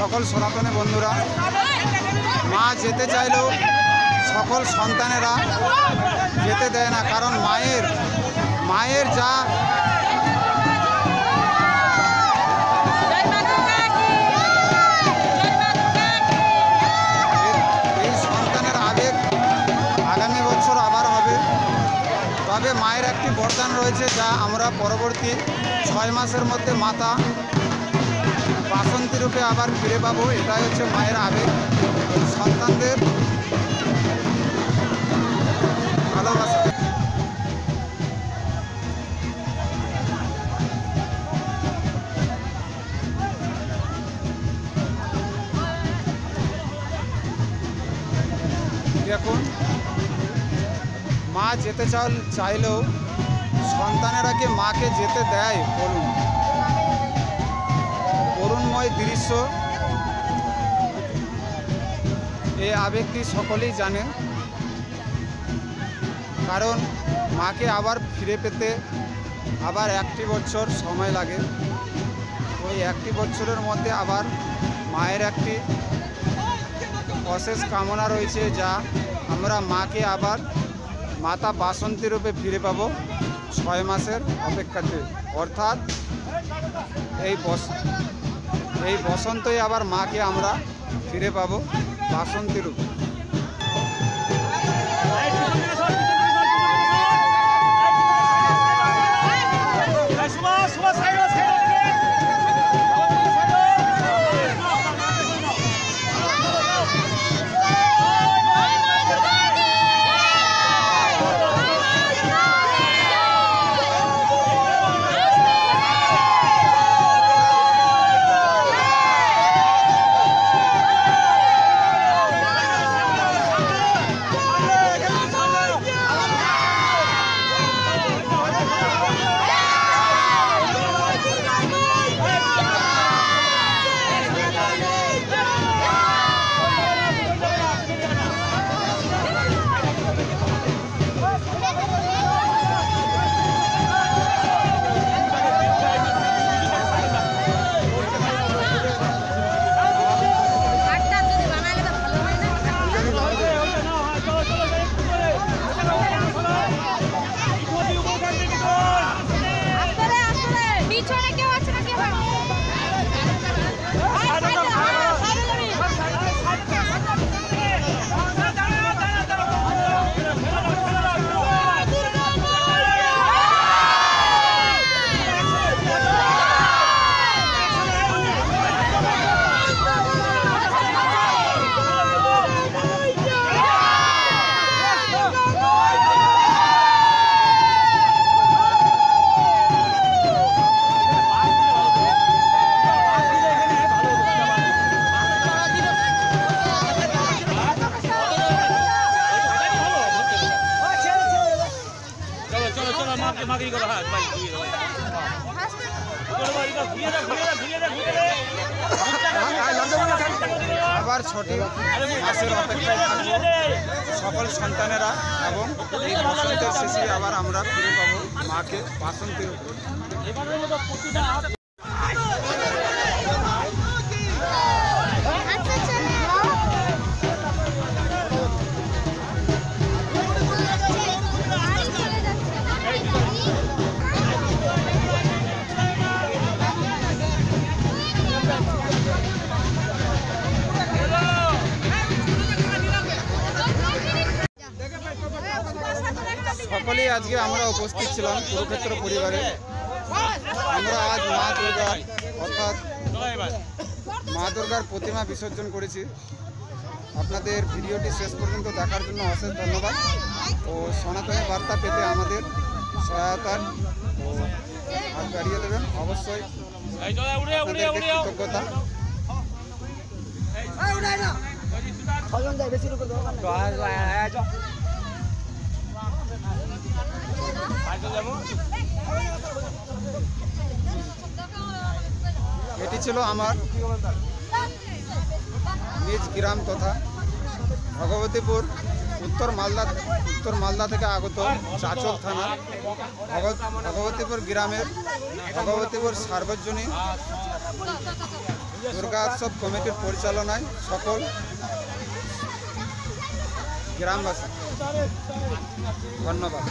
সকল সনাতনী বন্ধুরা, মা যেতে চাইলেও সকল সন্তানেরা যেতে দেয় না, কারণ মায়ের যা এই সন্তানের আবেগ আগামী বছর আবার হবে। তবে মায়ের একটি বরদান রয়েছে, যা আমরা পরবর্তী 6 মাসের মধ্যে মাতা বাসন্তী রূপে আবার ফিরে পাবো। এটাই হচ্ছে মায়ের আবেগ, সন্তানদের ভালোবাসা। দেখুন, মা যেতে চাইলেও সন্তানেরা কি মাকে যেতে দেয়? বলুন, করুণময় দৃশ্য। এই আবেগটি সকলেই জানে, কারণ মাকে আবার ফিরে পেতে আবার 1টি বছর সময় লাগে। ওই 1টি বছরের মধ্যে আবার মায়ের একটি অশেষ কামনা রয়েছে, যা আমরা মাকে আবার মাতা বাসন্তী রূপে ফিরে পাবো 6 মাসের অপেক্ষাতে। অর্থাৎ এই বসন্তই আবার মাকে আমরা ফিরে পাবো বাসন্তী রূপে। আবার 6টি মাসের অপেক্ষায় থাকবো সকল সন্তানেরা, এবং এই বসন্তের শেষে আবার আমরা ফিরে পাবো মাকে বাসন্তীর উপর। সকলেই আজকে আমরা উপস্থিত ছিলাম কুরুক্ষেত্র পরিবারে। আমরা আজ মা দুর্গার অর্থাৎ মা দুর্গার প্রতিমা বিসর্জন করেছি। আপনাদের ভিডিওটি শেষ পর্যন্ত দেখার জন্য অশেষ ধন্যবাদ ও সনাতনী বার্তা পেতে আমাদের সহায়তার হাত বাড়িয়ে দেবেন, অবশ্যই কৃতজ্ঞতা। এটি ছিল আমার নিজ গ্রাম তথা ভগবতীপুর উত্তর মালদা থেকে আগত চাচল থানা ভগবতীপুর গ্রামের ভগবতীপুর সার্বজনীন দুর্গা উৎসব কমিটির পরিচালনায় সকল গ্রামবাসী ধন্যবাদ।